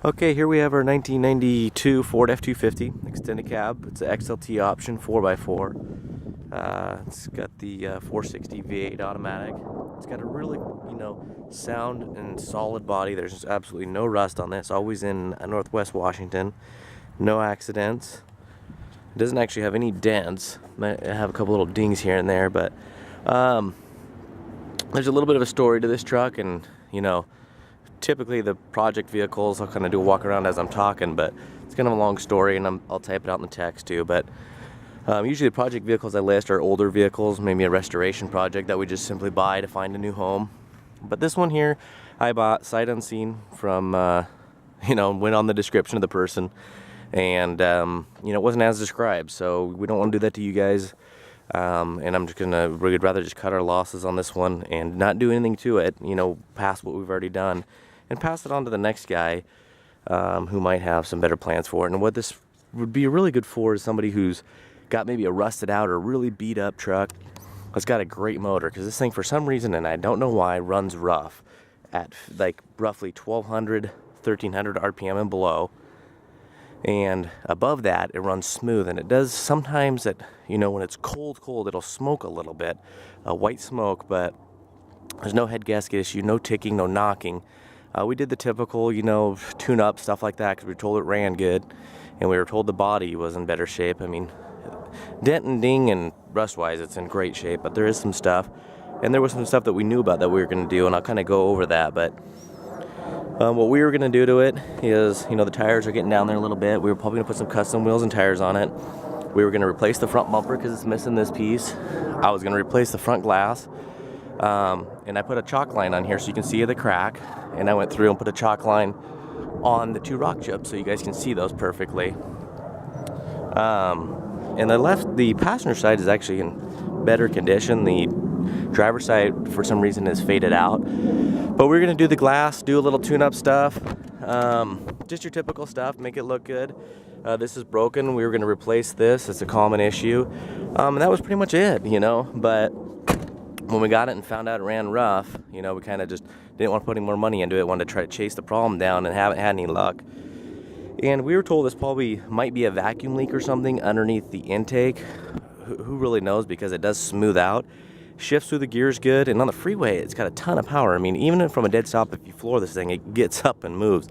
Okay, here we have our 1992 Ford F-250 extended cab. It's an XLT option 4x4. It's got the 460 V8 automatic. It's got a really, sound and solid body. There's absolutely no rust on this. Always in Northwest Washington. No accidents. It doesn't actually have any dents. Might have a couple little dings here and there, but there's a little bit of a story to this truck, and typically the project vehicles, I'll kind of do a walk around as I'm talking, but it's kind of a long story, and I'll type it out in the text too. But usually the project vehicles I list are older vehicles, maybe a restoration project that we just simply buy to find a new home. But this one here, I bought sight unseen from, went on the description of the person, and it wasn't as described, so we don't want to do that to you guys. And I'm just we'd rather just cut our losses on this one and not do anything to it, past what we've already done, and pass it on to the next guy who might have some better plans for it. And what this would be really good for is somebody who's got maybe a rusted out or really beat up truck that's got a great motor, because this thing, for some reason, and I don't know why, runs rough at like roughly 1200, 1300 RPM and below. And above that, it runs smooth, and it does sometimes that, when it's cold, it'll smoke a little bit, white smoke, but there's no head gasket issue, no ticking, no knocking. We did the typical, tune-up, stuff like that, because we were told it ran good, and we were told the body was in better shape. I mean, dent and ding and rust-wise, it's in great shape, but there is some stuff, and there was some stuff that we knew about that we were going to do, and I'll kind of go over that. But what we were going to do to it is, the tires are getting down there a little bit. We were probably going to put some custom wheels and tires on it. We were going to replace the front bumper because it's missing this piece. I was going to replace the front glass. And I put a chalk line on here so you can see the crack. And I went through and put a chalk line on the two rock chips so you guys can see those perfectly. And the passenger side is actually in better condition. The driver's side, for some reason, is faded out. But we're going to do the glass, do a little tune-up stuff, just your typical stuff, make it look good. This is broken. We were going to replace this. It's a common issue. And that was pretty much it, But when we got it and found out it ran rough, we kind of just didn't want to put any more money into it, wanted to try to chase the problem down, and haven't had any luck. And we were told this probably might be a vacuum leak or something underneath the intake. Who really knows, because it does smooth out. Shifts through the gears good, and on the freeway it's got a ton of power. I mean, even from a dead stop, if you floor this thing, it gets up and moves.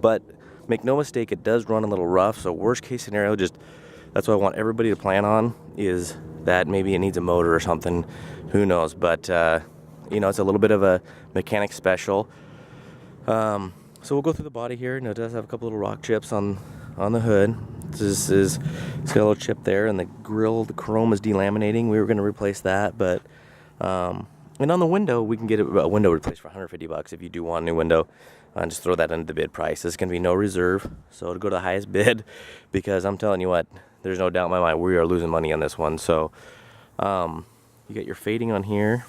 But make no mistake, it does run a little rough. So worst case scenario, that's what I want everybody to plan on, is that maybe it needs a motor or something. Who knows? But it's a little bit of a mechanic special. So we'll go through the body here. It does have a couple little rock chips on the hood. It's got a little chip there, and the grill, the chrome is delaminating. We were going to replace that, but and on the window, we can get a window replaced for $150 if you do want a new window. Just throw that into the bid price. There's going to be no reserve, so it'll go to the highest bid, because I'm telling you what, there's no doubt in my mind we are losing money on this one. So you got your fading on here,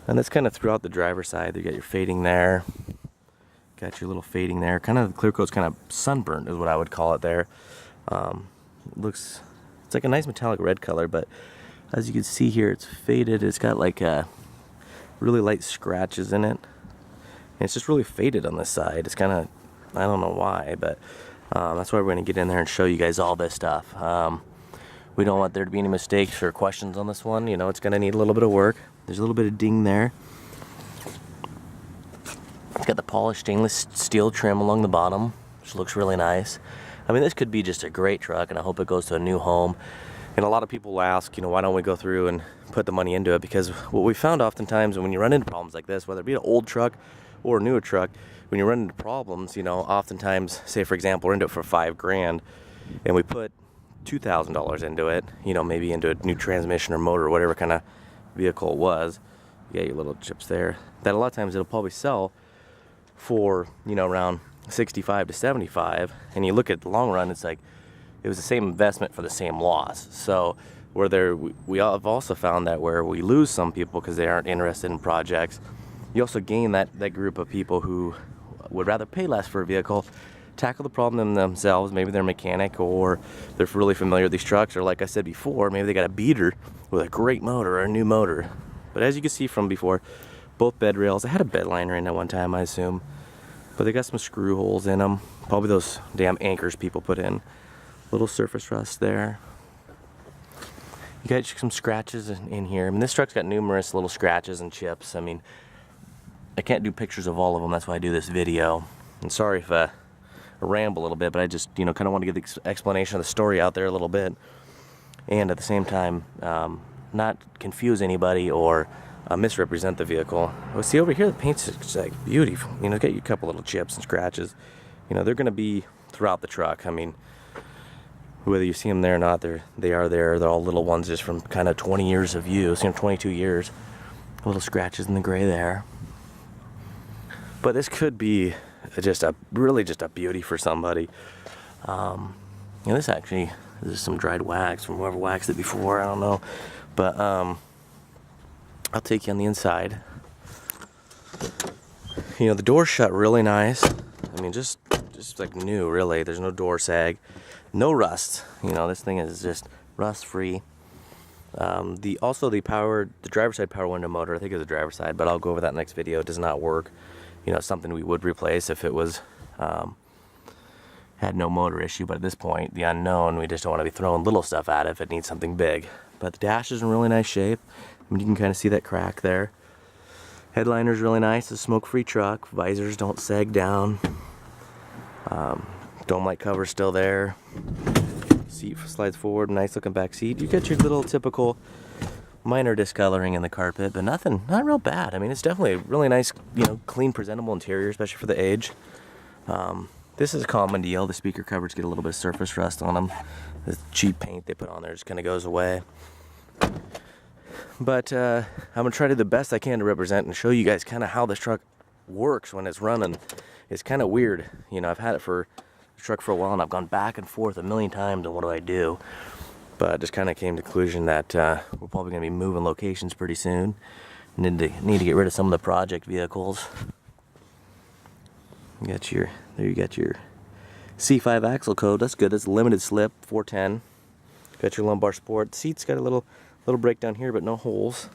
and that's kind of throughout the driver's side. You got your fading there. Got your little fading there. Kind of the clear coat's kind of sunburnt is what I would call it there. It's like a nice metallic red color, but as you can see here, it's faded. It's got like really light scratches in it. And it's just really faded on this side. It's kind of, I don't know why, but that's why we're going to get in there and show you guys all this stuff. We don't want there to be any mistakes or questions on this one. It's going to need a little bit of work. There's a little bit of ding there. It's got the polished stainless steel trim along the bottom, which looks really nice. I mean, this could be just a great truck, and I hope it goes to a new home. And a lot of people ask, why don't we go through and put the money into it? Because what we found oftentimes, when you run into problems like this, whether it be an old truck or a newer truck, when you run into problems, oftentimes, say for example, we're into it for $5,000, and we put $2,000 into it, maybe into a new transmission or motor or whatever kind of vehicle it was. You got your little chips there. That a lot of times it'll probably sell for around 65 to 75, and you look at the long run, it's like it was the same investment for the same loss. So we have also found that where we lose some people because they aren't interested in projects, you also gain that group of people who would rather pay less for a vehicle, tackle the problem themselves. Maybe they're a mechanic, or they're really familiar with these trucks, or like I said before, maybe they got a beater with a great motor or a new motor. But as you can see from before, both bed rails. I had a bed liner in at one time, I assume. But they got some screw holes in them. Probably those damn anchors people put in. Little surface rust there. You got some scratches in here. I mean, this truck's got numerous little scratches and chips. I mean, I can't do pictures of all of them. That's why I do this video. And sorry if I ramble a little bit, but I just, you know, kind of want to get the explanation of the story out there a little bit. And at the same time, not confuse anybody or misrepresent the vehicle. Well, see over here, the paint's like beautiful. You know, get you a couple little chips and scratches. You know, they're going to be throughout the truck. I mean, whether you see them there or not, they are there. They're all little ones just from kind of 20 years of use, you know, 22 years. Little scratches in the gray there. But this could be really just a beauty for somebody. You know, this is some dried wax from whoever waxed it before. I don't know, but I'll take you on the inside. You know, the door's shut really nice. I mean, just like new, really. There's no door sag, no rust. You know, this thing is just rust free. The driver's side power window motor, I think it's a driver's side, but I'll go over that next video. It does not work. You know, it's something we would replace if it was had no motor issue. But at this point, the unknown, we just don't want to be throwing little stuff at it if it needs something big. But the dash is in really nice shape. I mean, you can kind of see that crack there. Headliner's really nice. It's a smoke-free truck. Visors don't sag down. Dome light cover's still there. Seat slides forward. Nice looking back seat. You get your little typical minor discoloring in the carpet, but not real bad. I mean, it's definitely a really nice, you know, clean, presentable interior, especially for the age. This is a common deal. The speaker covers get a little bit of surface rust on them. The cheap paint they put on there just kind of goes away. But I'm gonna try to do the best I can to represent and show you guys kind of how this truck works when it's running. It's kind of weird. You know, I've had it for the truck for a while, and I've gone back and forth a million times on what do I do. But I just kind of came to the conclusion that we're probably going to be moving locations pretty soon. Need to get rid of some of the project vehicles. There you got your C5 axle code. That's good. That's limited slip 410. Got your lumbar support. The seat's got a little break down here, but no holes.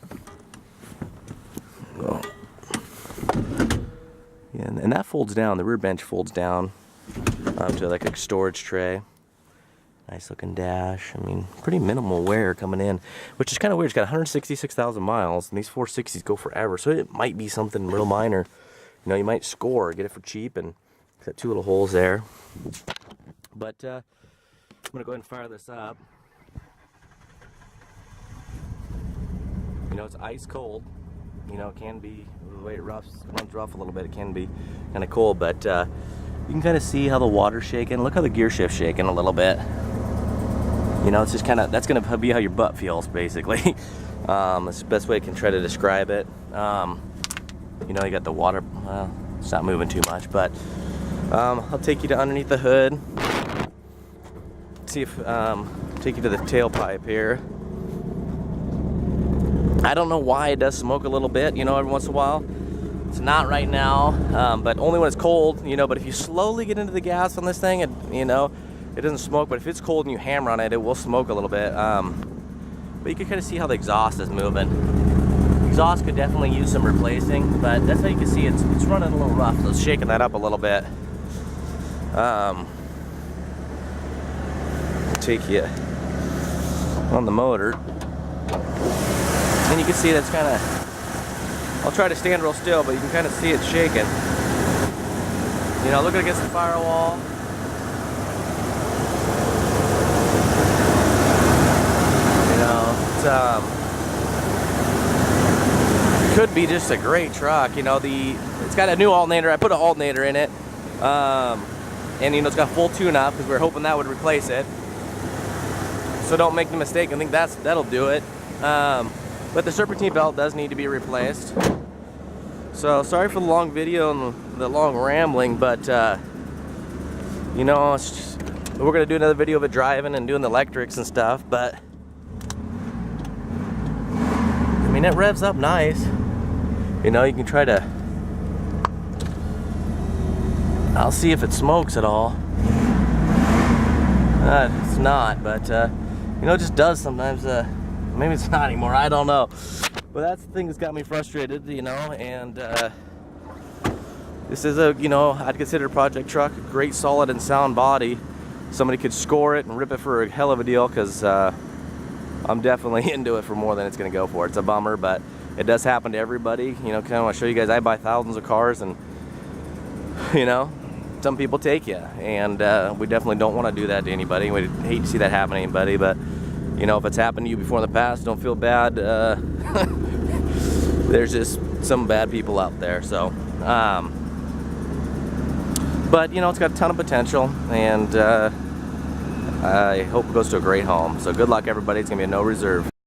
Oh. Yeah, and that folds down. The rear bench folds down to like a storage tray. Nice looking dash. I mean, pretty minimal wear coming in, which is kind of weird. It's got 166,000 miles, and these 460s go forever, so it might be something real minor. You know, you might score, get it for cheap, and it's got two little holes there. But I'm gonna go ahead and fire this up. You know, it's ice cold. You know, it can be, the way it runs rough a little bit, it can be kind of cold, but you can kind of see how the water's shaking. Look how the gear shift's shaking a little bit. You know, it's just kind of, that's going to be how your butt feels, basically. That's the best way I can try to describe it. You know, you got the water, well, it's not moving too much, but I'll take you to underneath the hood. See if, take you to the tailpipe here. I don't know why it does smoke a little bit, you know, every once in a while. It's not right now, but only when it's cold, you know. But if you slowly get into the gas on this thing, you know, it doesn't smoke. But if it's cold and you hammer on it, it will smoke a little bit. But you can kind of see how the exhaust is moving. Exhaust could definitely use some replacing, but that's how you can see it's running a little rough. So it's shaking that up a little bit. Take you on the motor, and you can see that's kind of, I'll try to stand real still, but you can kind of see it shaking. You know, looking against the firewall. You know, it's could be just a great truck. You know, it's got a new alternator. I put an alternator in it, and you know, it's got full tune-up because we were hoping that would replace it. So don't make the mistake. I think that'll do it. But the serpentine belt does need to be replaced. So sorry for the long video and the long rambling, but you know, we're gonna do another video of it driving and doing the electrics and stuff. But I mean, it revs up nice. You know, you can try to. I'll see if it smokes at all. It's not, but you know, it just does sometimes. Maybe it's not anymore, I don't know. But that's the thing that's got me frustrated, you know, and This is a, you know, I'd consider a project truck, a great solid and sound body. Somebody could score it and rip it for a hell of a deal, because I'm definitely into it for more than it's going to go for. It's a bummer, but it does happen to everybody. You know, kind of want to show you guys, I buy thousands of cars, and, you know, some people take you, and we definitely don't want to do that to anybody. We'd hate to see that happen to anybody, but, you know, if it's happened to you before in the past, don't feel bad. There's just some bad people out there, so... but, you know, it's got a ton of potential, and I hope it goes to a great home. So good luck, everybody. It's going to be a no reserve.